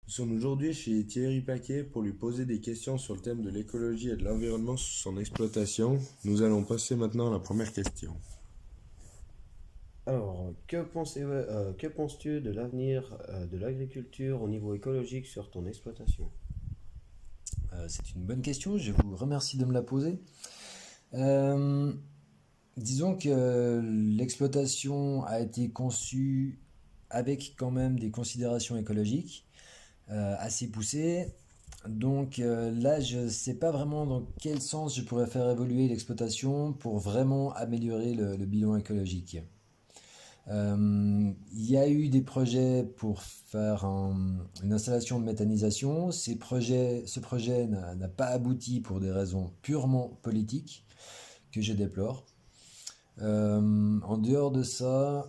Nous sommes aujourd'hui chez Thierry Paquet pour lui poser des questions sur le thème de l'écologie et de l'environnement sous son exploitation. Nous allons passer maintenant à la première question. Alors, que penses-tu de l'avenir de l'agriculture au niveau écologique sur ton exploitation? C'est une bonne question, je vous remercie de me la poser. Euh, Disons que l'exploitation a été conçue avec quand même des considérations écologiques assez poussées. Donc là, je ne sais pas vraiment dans quel sens je pourrais faire évoluer l'exploitation pour vraiment améliorer le bilan écologique. Il y a eu des projets pour faire une installation de méthanisation. Ce projet n'a pas abouti pour des raisons purement politiques que je déplore. En dehors de ça,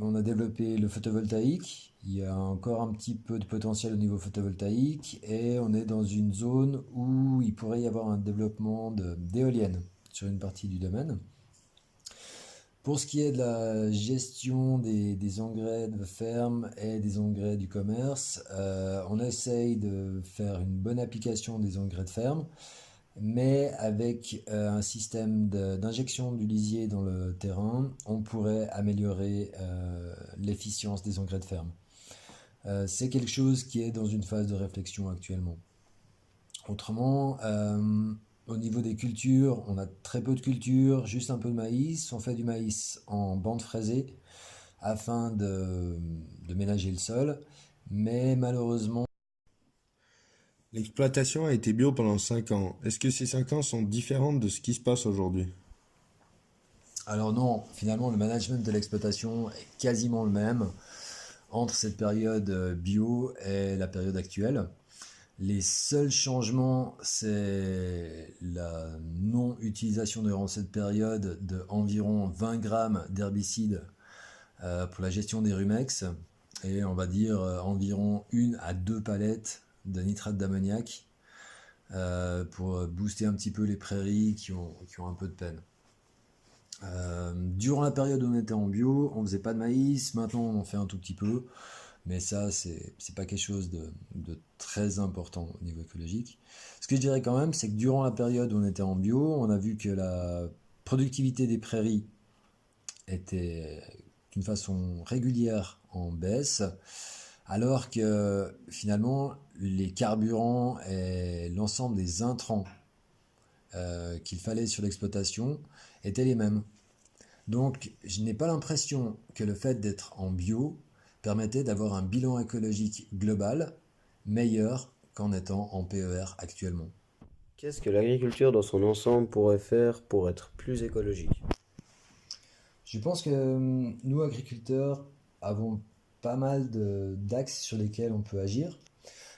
on a développé le photovoltaïque. Il y a encore un petit peu de potentiel au niveau photovoltaïque et on est dans une zone où il pourrait y avoir un développement d'éoliennes sur une partie du domaine. Pour ce qui est de la gestion des engrais de ferme et des engrais du commerce, on essaye de faire une bonne application des engrais de ferme, mais avec un système d'injection du lisier dans le terrain, on pourrait améliorer l'efficience des engrais de ferme. C'est quelque chose qui est dans une phase de réflexion actuellement. Autrement, au niveau des cultures, on a très peu de cultures, juste un peu de maïs. On fait du maïs en bande fraisée afin de ménager le sol. Mais malheureusement, L'exploitation a été bio pendant 5 ans. Est-ce que ces 5 ans sont différentes de ce qui se passe aujourd'hui? alors non, finalement le management de l'exploitation est quasiment le même entre cette période bio et la période actuelle. Les seuls changements, c'est la non-utilisation durant cette période de environ 20 grammes d'herbicides pour la gestion des rumex et on va dire environ une à deux palettes de nitrate d'ammoniac pour booster un petit peu les prairies qui ont un peu de peine. Durant la période où on était en bio, on faisait pas de maïs, maintenant on en fait un tout petit peu, mais ça c'est pas quelque chose de très important au niveau écologique. Ce que je dirais quand même, c'est que durant la période où on était en bio, on a vu que la productivité des prairies était d'une façon régulière en baisse, alors que finalement les carburants et l'ensemble des intrants qu'il fallait sur l'exploitation étaient les mêmes. Donc je n'ai pas l'impression que le fait d'être en bio permettait d'avoir un bilan écologique global meilleur qu'en étant en PER actuellement. Qu'est-ce que l'agriculture dans son ensemble pourrait faire pour être plus écologique? Je pense que nous, agriculteurs, avons pas mal d'axes sur lesquels on peut agir.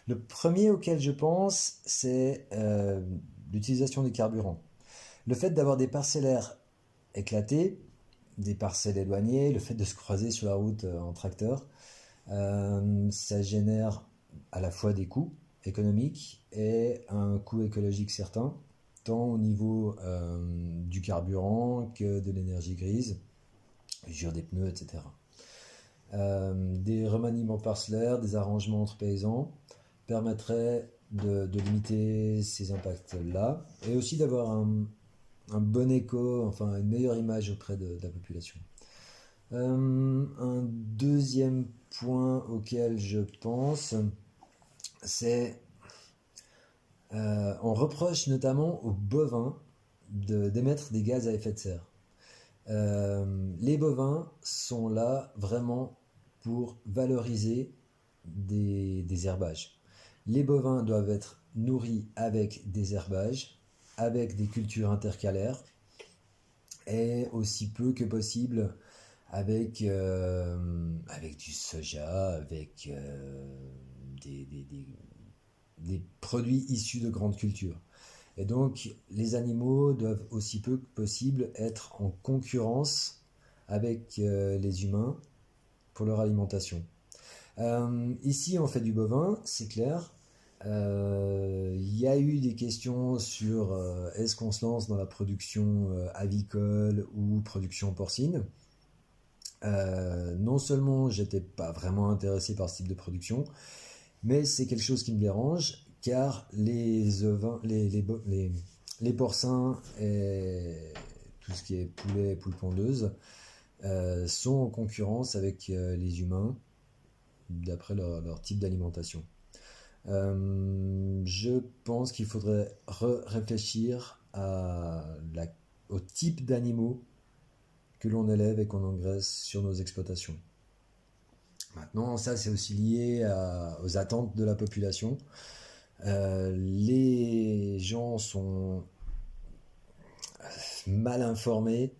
Le premier auquel je pense, c'est l'utilisation des carburants. Le fait d'avoir des parcellaires éclatés, des parcelles éloignées, le fait de se croiser sur la route en tracteur, ça génère à la fois des coûts économiques et un coût écologique certain, tant au niveau du carburant que de l'énergie grise, l'usure des pneus, etc. Des remaniements parcellaires, des arrangements entre paysans permettraient de limiter ces impacts-là et aussi d'avoir un bon écho, enfin une meilleure image auprès de la population. Un deuxième point auquel je pense, c'est on reproche notamment aux bovins d'émettre des gaz à effet de serre. Les bovins sont là vraiment pour valoriser des herbages. Les bovins doivent être nourris avec des herbages, avec des cultures intercalaires et aussi peu que possible avec du soja, avec des, des- des- des produits issus de grandes cultures. Et donc, les animaux doivent aussi peu que possible être en concurrence avec les humains pour leur alimentation. Ici, on fait du bovin, c'est clair. Il y a eu des questions sur est-ce qu'on se lance dans la production avicole ou production porcine. Non seulement j'étais pas vraiment intéressé par ce type de production, Mais c'est quelque chose qui me dérange, car les ovins, les porcins et tout ce qui est poulet et poule pondeuse sont en concurrence avec les humains d'après leur type d'alimentation. Je pense qu'il faudrait réfléchir au type d'animaux que l'on élève et qu'on engraisse sur nos exploitations. Maintenant, ça c'est aussi lié aux attentes de la population. Les gens sont mal informés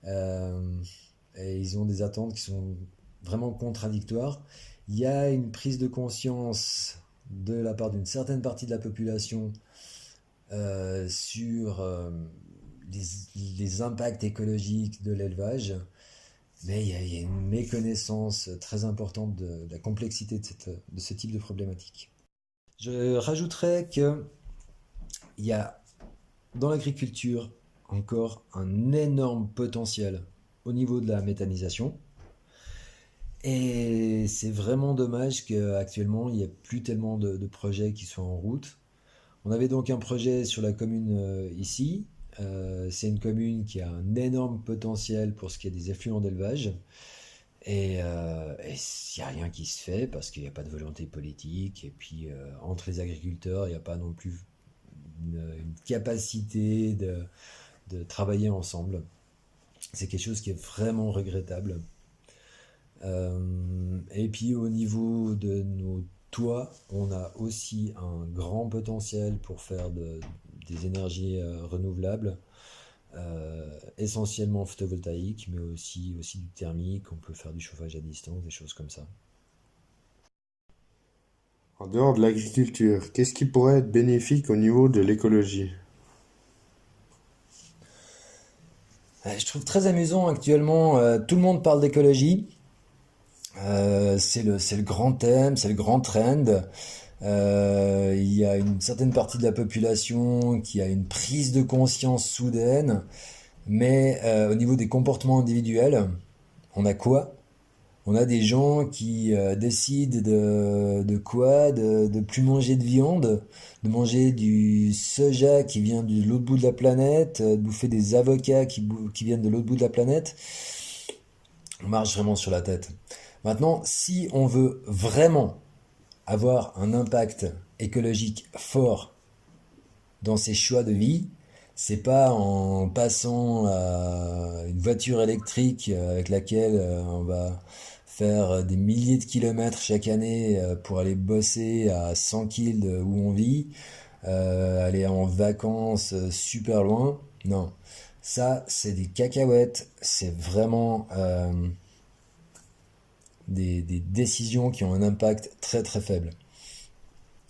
et ils ont des attentes qui sont vraiment contradictoires. Il y a une prise de conscience de la part d'une certaine partie de la population sur les impacts écologiques de l'élevage, mais il y a une méconnaissance très importante de la complexité de ce type de problématique. Je rajouterais qu'il y a dans l'agriculture encore un énorme potentiel au niveau de la méthanisation. Et c'est vraiment dommage qu'actuellement, il n'y ait plus tellement de projets qui soient en route. On avait donc un projet sur la commune ici. C'est une commune qui a un énorme potentiel pour ce qui est des effluents d'élevage. Et il n'y a rien qui se fait parce qu'il n'y a pas de volonté politique. Et puis, entre les agriculteurs, il n'y a pas non plus une capacité de travailler ensemble. C'est quelque chose qui est vraiment regrettable. Et puis au niveau de nos toits, on a aussi un grand potentiel pour faire des énergies renouvelables, essentiellement photovoltaïques, mais aussi du thermique. On peut faire du chauffage à distance, des choses comme ça. En dehors de l'agriculture, qu'est-ce qui pourrait être bénéfique au niveau de l'écologie? Je trouve très amusant actuellement, tout le monde parle d'écologie. C'est le grand thème, c'est le grand trend. Il y a une certaine partie de la population qui a une prise de conscience soudaine, mais au niveau des comportements individuels, on a quoi? On a des gens qui décident de quoi? De plus manger de viande, de manger du soja qui vient de l'autre bout de la planète, de bouffer des avocats qui viennent de l'autre bout de la planète. On marche vraiment sur la tête. Maintenant, si on veut vraiment avoir un impact écologique fort dans ses choix de vie, c'est pas en passant à une voiture électrique avec laquelle on va faire des milliers de kilomètres chaque année pour aller bosser à 100 km de où on vit, aller en vacances super loin. Non, ça c'est des cacahuètes, c'est vraiment des décisions qui ont un impact très très faible.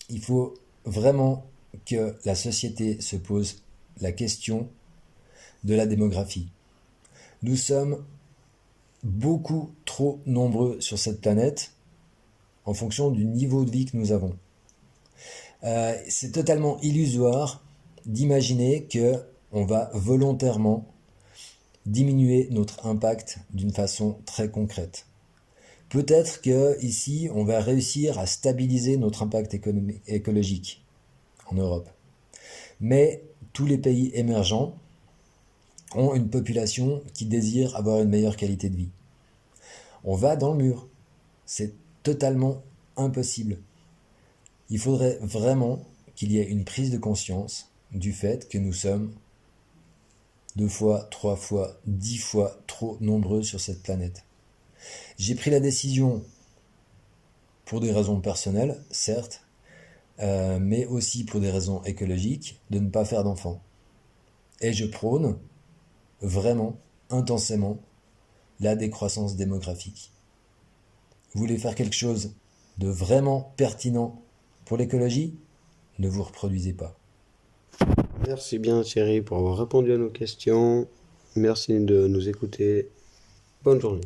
Il faut vraiment que la société se pose la question de la démographie. Nous sommes beaucoup trop nombreux sur cette planète en fonction du niveau de vie que nous avons. C'est totalement illusoire d'imaginer que on va volontairement diminuer notre impact d'une façon très concrète. Peut-être que ici, on va réussir à stabiliser notre impact écologique en Europe. Mais tous les pays émergents ont une population qui désire avoir une meilleure qualité de vie. On va dans le mur. C'est totalement impossible. Il faudrait vraiment qu'il y ait une prise de conscience du fait que nous sommes 2 fois, 3 fois, 10 fois trop nombreux sur cette planète. J'ai pris la décision, pour des raisons personnelles, certes, mais aussi pour des raisons écologiques, de ne pas faire d'enfants. Et je prône vraiment, intensément, la décroissance démographique. Vous voulez faire quelque chose de vraiment pertinent pour l'écologie? Ne vous reproduisez pas. Merci bien Thierry pour avoir répondu à nos questions. Merci de nous écouter. Bonne journée.